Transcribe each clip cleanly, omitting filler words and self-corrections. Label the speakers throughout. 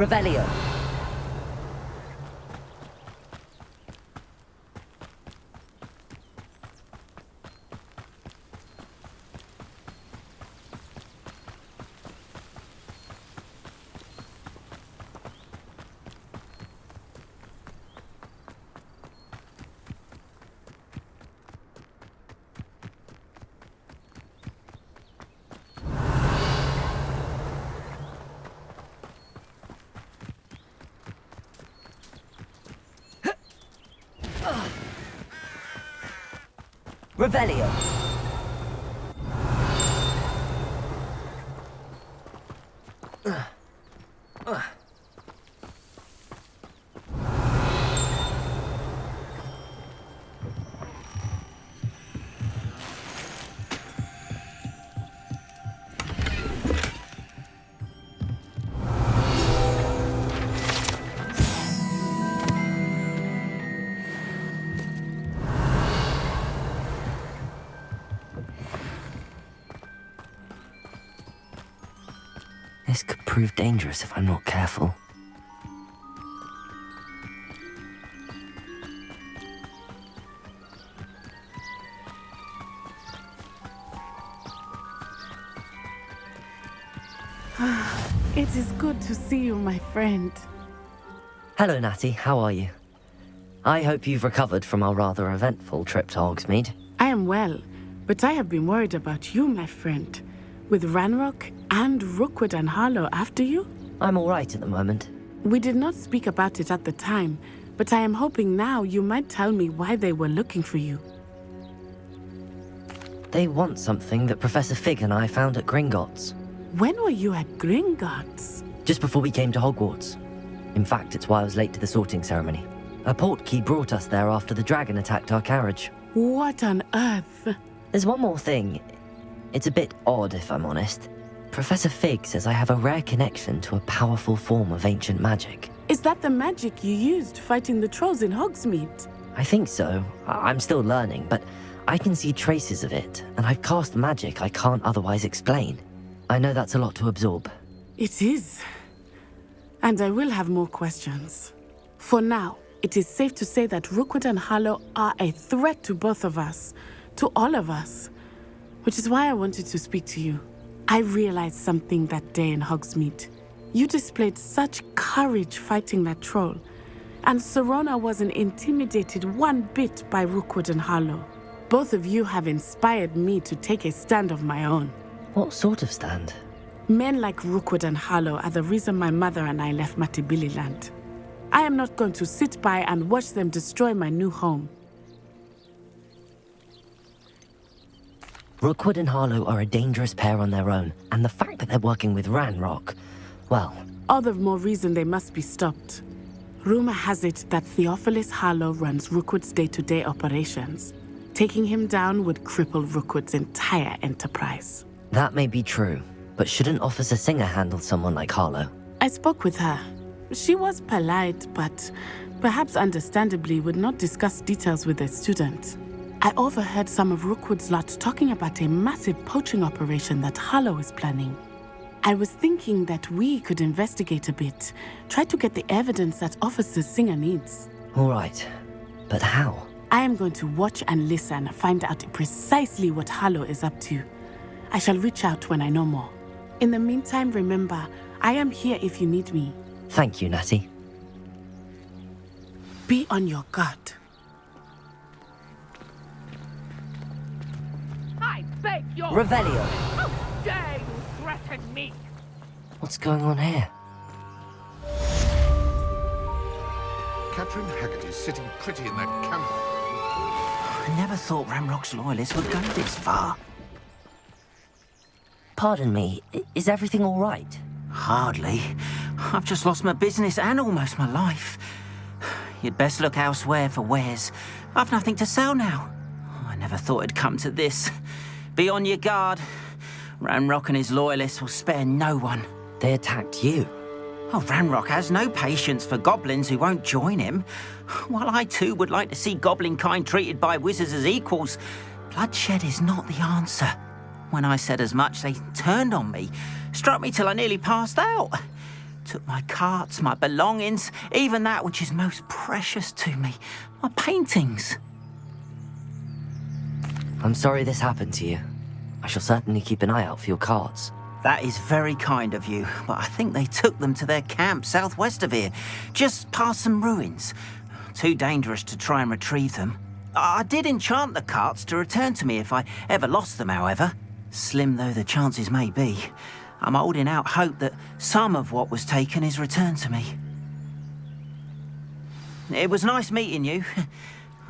Speaker 1: Revelio. Revelio. This could prove dangerous if I'm not careful.
Speaker 2: It is good to see you, my friend.
Speaker 1: Hello, Natty. How are you? I hope you've recovered from our rather eventful trip to Hogsmeade.
Speaker 2: I am well, but I have been worried about you, my friend. With Ranrock and Rookwood and Harlow after you?
Speaker 1: I'm all right at the moment.
Speaker 2: We did not speak about it at the time, but I am hoping now you might tell me why they were looking for you.
Speaker 1: They want something that Professor Fig and I found at Gringotts.
Speaker 2: When were you at Gringotts?
Speaker 1: Just before we came to Hogwarts. In fact, it's why I was late to the sorting ceremony. A portkey brought us there after the dragon attacked our carriage.
Speaker 2: What on earth?
Speaker 1: There's one more thing. It's a bit odd, if I'm honest. Professor Fig says I have a rare connection to a powerful form of ancient magic.
Speaker 2: Is that the magic you used fighting the trolls in Hogsmeade?
Speaker 1: I think so. I'm still learning, but I can see traces of it, and I've cast magic I can't otherwise explain. I know that's a lot to absorb.
Speaker 2: It is. And I will have more questions. For now, it is safe to say that Rookwood and Harlow are a threat to both of us, to all of us. Which is why I wanted to speak to you. I realized something that day in Hogsmeade. You displayed such courage fighting that troll, and Serona wasn't intimidated one bit by Rookwood and Harlow. Both of you have inspired me to take a stand of my own.
Speaker 1: What sort of stand?
Speaker 2: Men like Rookwood and Harlow are the reason my mother and I left Matibili land. I am not going to sit by and watch them destroy my new home.
Speaker 1: Rookwood and Harlow are a dangerous pair on their own, and the fact that they're working with Ranrock, well...
Speaker 2: All the more reason they must be stopped. Rumor has it that Theophilus Harlow runs Rookwood's day-to-day operations. Taking him down would cripple Rookwood's entire enterprise.
Speaker 1: That may be true, but shouldn't Officer Singer handle someone like Harlow?
Speaker 2: I spoke with her. She was polite, but perhaps understandably would not discuss details with a student. I overheard some of Rookwood's lot talking about a massive poaching operation that Harlow is planning. I was thinking that we could investigate a bit, try to get the evidence that Officer Singer needs.
Speaker 1: All right, but how?
Speaker 2: I am going to watch and listen, find out precisely what Harlow is up to. I shall reach out when I know more. In the meantime, remember, I am here if you need me.
Speaker 1: Thank you, Natty.
Speaker 2: Be on your guard.
Speaker 3: I beg your
Speaker 1: Revelio.
Speaker 3: How dare you threaten me?
Speaker 1: What's going on here?
Speaker 4: Catherine Haggerty's sitting pretty in that camp.
Speaker 5: I never thought Ranrock's loyalists would go this far.
Speaker 1: Pardon me, is everything all right?
Speaker 5: Hardly. I've just lost my business and almost my life. You'd best look elsewhere for wares. I've nothing to sell now. I never thought it'd come to this. Be on your guard. Ranrock and his loyalists will spare no one.
Speaker 1: They attacked you.
Speaker 5: Oh, Ranrock has no patience for goblins who won't join him. While I too would like to see goblin kind treated by wizards as equals, bloodshed is not the answer. When I said as much, they turned on me, struck me till I nearly passed out. Took my carts, my belongings, even that which is most precious to me, my paintings.
Speaker 1: I'm sorry this happened to you. I shall certainly keep an eye out for your carts.
Speaker 5: That is very kind of you, but I think they took them to their camp southwest of here, just past some ruins. Too dangerous to try and retrieve them. I did enchant the carts to return to me if I ever lost them, however. Slim though the chances may be, I'm holding out hope that some of what was taken is returned to me. It was nice meeting you.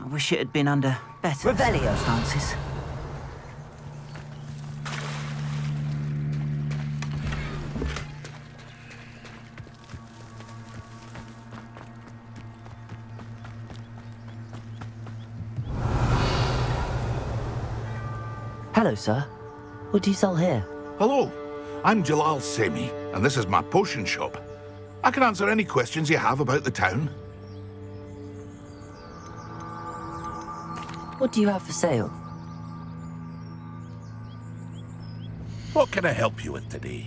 Speaker 5: I wish it had been under better circumstances.
Speaker 1: Hello, sir. What do you sell here?
Speaker 4: Hello, I'm Jalal Semi, and this is my potion shop. I can answer any questions you have about the town.
Speaker 1: What do you have for sale?
Speaker 4: What can I help you with today?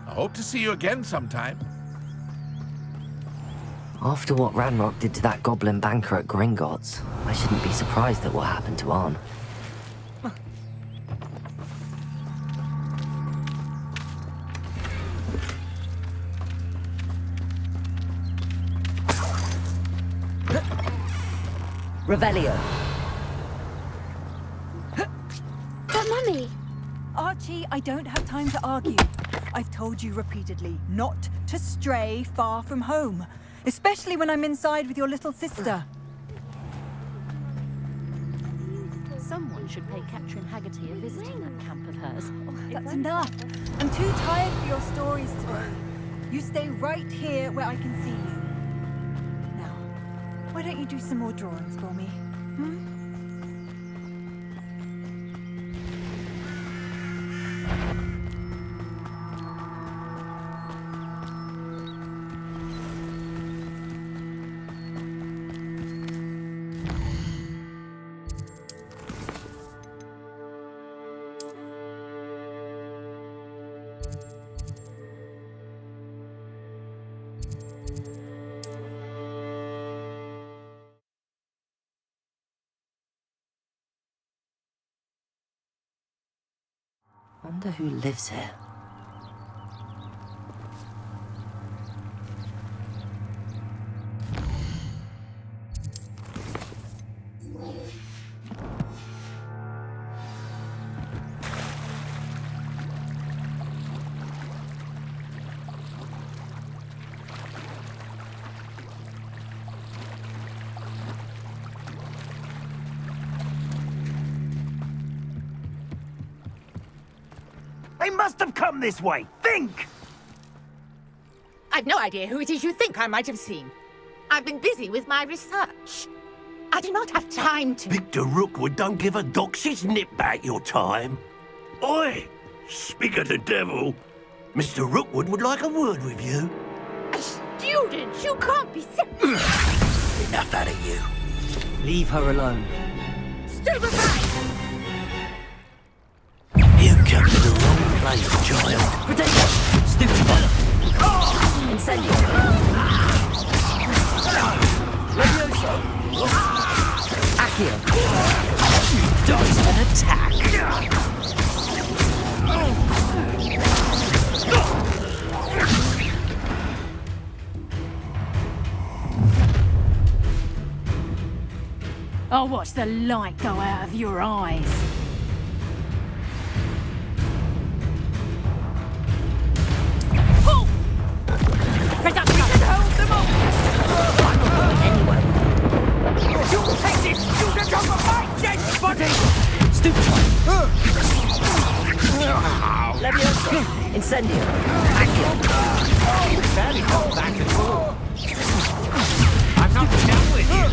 Speaker 4: I hope to see you again sometime.
Speaker 1: After what Ranrock did to that goblin banker at Gringotts, I shouldn't be surprised at what happened to Arn. Revelio.
Speaker 6: But Mummy!
Speaker 7: Archie, I don't have time to argue. I've told you repeatedly not to stray far from home, especially when I'm inside with your little sister.
Speaker 6: Someone should pay Catherine Haggerty a visit in that camp of hers.
Speaker 7: That's enough. I'm too tired for your stories today. You stay right here where I can see you. Now, why don't you do some more drawings for me?
Speaker 1: Wonder who lives here.
Speaker 8: They must have come this way. Think!
Speaker 3: I've no idea who it is you think I might have seen. I've been busy with my research. I do not have time to...
Speaker 8: Victor Rookwood don't give a doxy's nip back your time. Oi! Speak of the devil. Mr. Rookwood would like a word with you.
Speaker 3: A student? You can't be sick.
Speaker 8: Enough out of you.
Speaker 5: Leave her alone.
Speaker 3: Stupefy!
Speaker 8: You come to the wrong place, child.
Speaker 1: Potato! Stupefy! Incendio! Levioso! Accio! Dodge an attack!
Speaker 6: I'll watch the light go out of your eyes.
Speaker 1: Levioso! Incendio! Accio!
Speaker 9: Barely got back at all. I'm not done with you.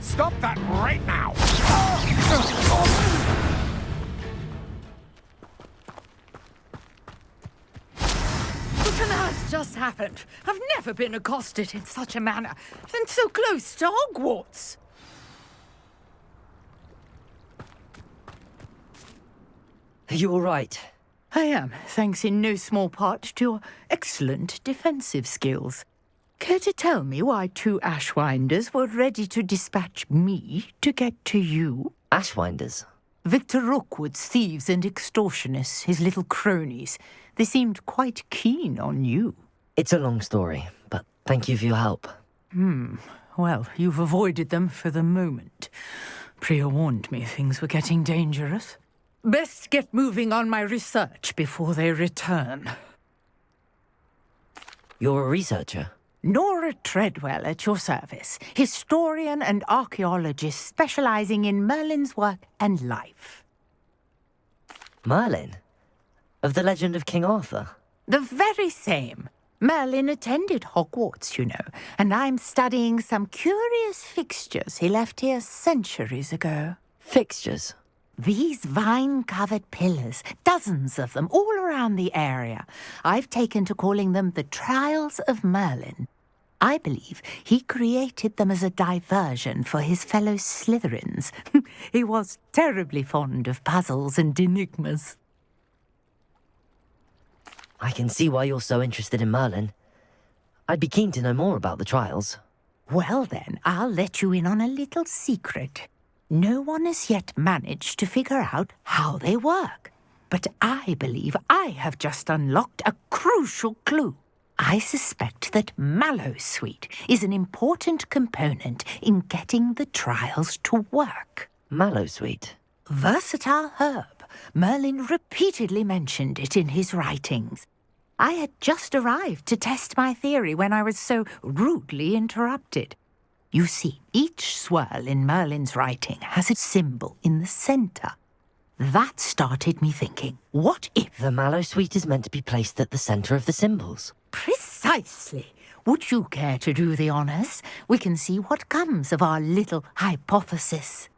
Speaker 4: Stop that right now!
Speaker 3: What on earth just happened? I've never been accosted in such a manner, and so close to Hogwarts.
Speaker 1: Are you all right?
Speaker 3: I am, thanks in no small part to your excellent defensive skills. Care to tell me why 2 Ashwinders were ready to dispatch me to get to you?
Speaker 1: Ashwinders?
Speaker 3: Victor Rookwood's thieves and extortionists, his little cronies. They seemed quite keen on you.
Speaker 1: It's a long story, but thank you for your help.
Speaker 3: Well, you've avoided them for the moment. Priya warned me things were getting dangerous. Best get moving on my research before they return.
Speaker 1: You're a researcher?
Speaker 3: Nora Treadwell at your service, historian and archaeologist specializing in Merlin's work and life.
Speaker 1: Merlin? Of the legend of King Arthur?
Speaker 3: The very same. Merlin attended Hogwarts, you know, and I'm studying some curious fixtures he left here centuries ago.
Speaker 1: Fixtures?
Speaker 3: These vine-covered pillars, dozens of them all around the area. I've taken to calling them the Trials of Merlin. I believe he created them as a diversion for his fellow Slytherins. He was terribly fond of puzzles and enigmas.
Speaker 1: I can see why you're so interested in Merlin. I'd be keen to know more about the trials.
Speaker 3: Well then, I'll let you in on a little secret. No one has yet managed to figure out how they work. But I believe I have just unlocked a crucial clue. I suspect that Mallowsweet is an important component in getting the trials to work.
Speaker 1: Mallowsweet?
Speaker 3: Versatile herb. Merlin repeatedly mentioned it in his writings. I had just arrived to test my theory when I was so rudely interrupted. You see, each swirl in Merlin's writing has a symbol in the centre. That started me thinking, what if...
Speaker 1: The Mallowsweet is meant to be placed at the centre of the symbols.
Speaker 3: Precisely. Would you care to do the honours? We can see what comes of our little hypothesis.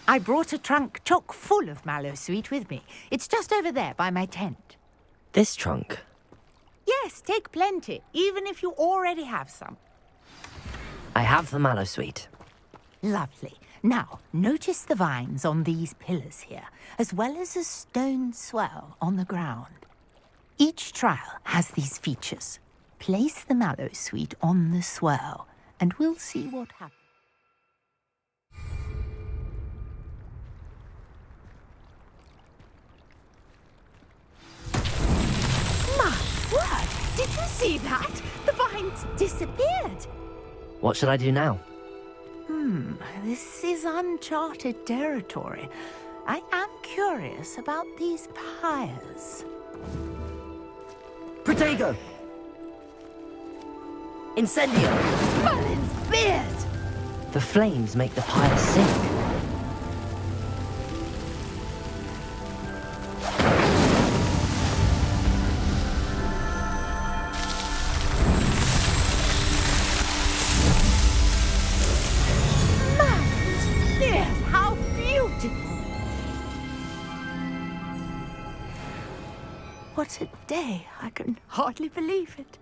Speaker 3: I brought a trunk chock full of Mallowsweet with me. It's just over there by my tent.
Speaker 1: This trunk?
Speaker 3: Yes, take plenty, even if you already have some.
Speaker 1: I have the Mallowsweet.
Speaker 3: Lovely. Now, notice the vines on these pillars here, as well as a stone swell on the ground. Each trial has these features. Place the Mallowsweet on the swell, and we'll see what happens. My word! Did you see that? The vines disappeared.
Speaker 1: What should I do now?
Speaker 3: This is uncharted territory. I am curious about these pyres.
Speaker 1: Protego! Incendio!
Speaker 3: Merlin's beard!
Speaker 1: The flames make the pyre sink.
Speaker 3: Merlin's beard! How beautiful! What a day! I can hardly believe it.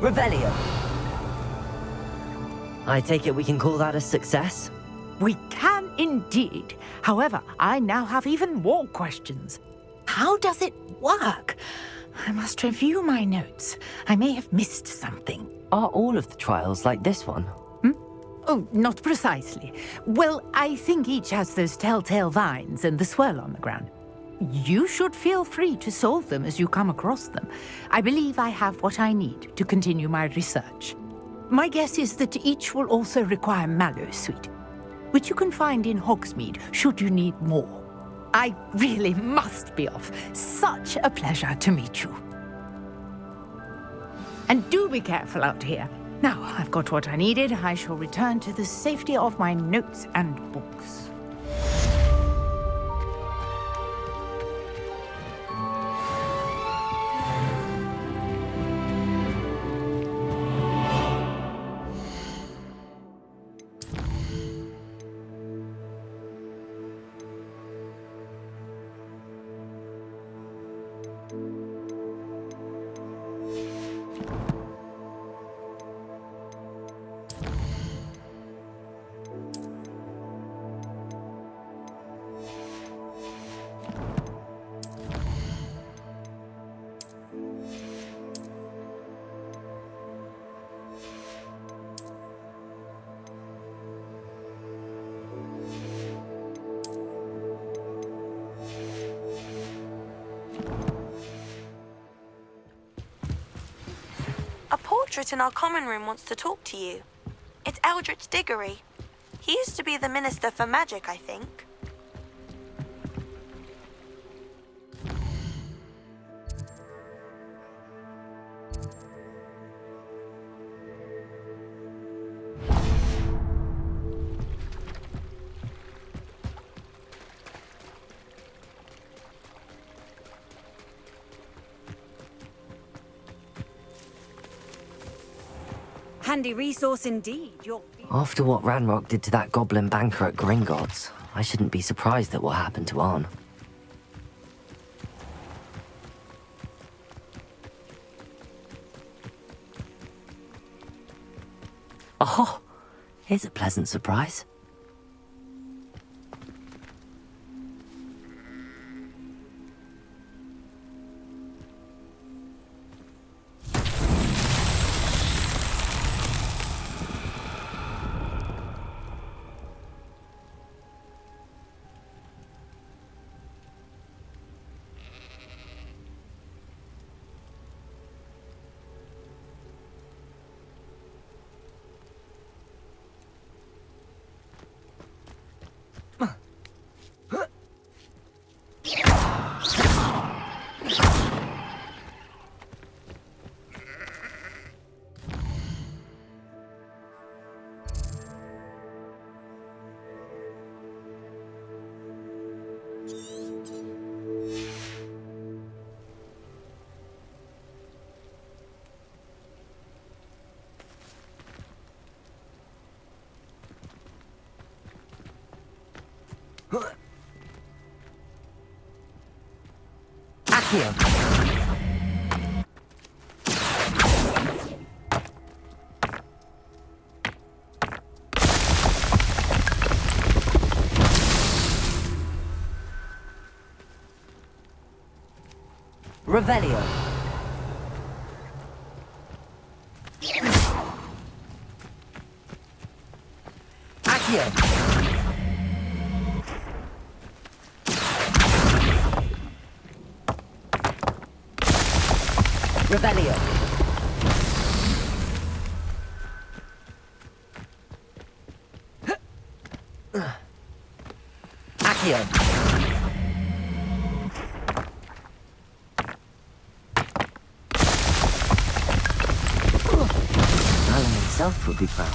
Speaker 1: Revelio! I take it we can call that a success?
Speaker 3: We can indeed. However, I now have even more questions. How does it work? I must review my notes. I may have missed something.
Speaker 1: Are all of the trials like this one?
Speaker 3: Oh, not precisely. Well, I think each has those telltale vines and the swirl on the ground. You should feel free to solve them as you come across them. I believe I have what I need to continue my research. My guess is that each will also require Mallowsweet, which you can find in Hogsmeade should you need more. I really must be off. Such a pleasure to meet you. And do be careful out here. Now I've got what I needed, I shall return to the safety of my notes and books.
Speaker 10: portrait in our common room wants to talk to you. It's Eldritch Diggory. He used to be the Minister for Magic, I think.
Speaker 7: Handy resource indeed.
Speaker 1: After what Ranrock did to that goblin banker at Gringotts, I shouldn't be surprised at what happened to Arn. Oh, here's a pleasant surprise. Accio. Revelio. Accio. Revelio. Accio. Merlin himself would be proud.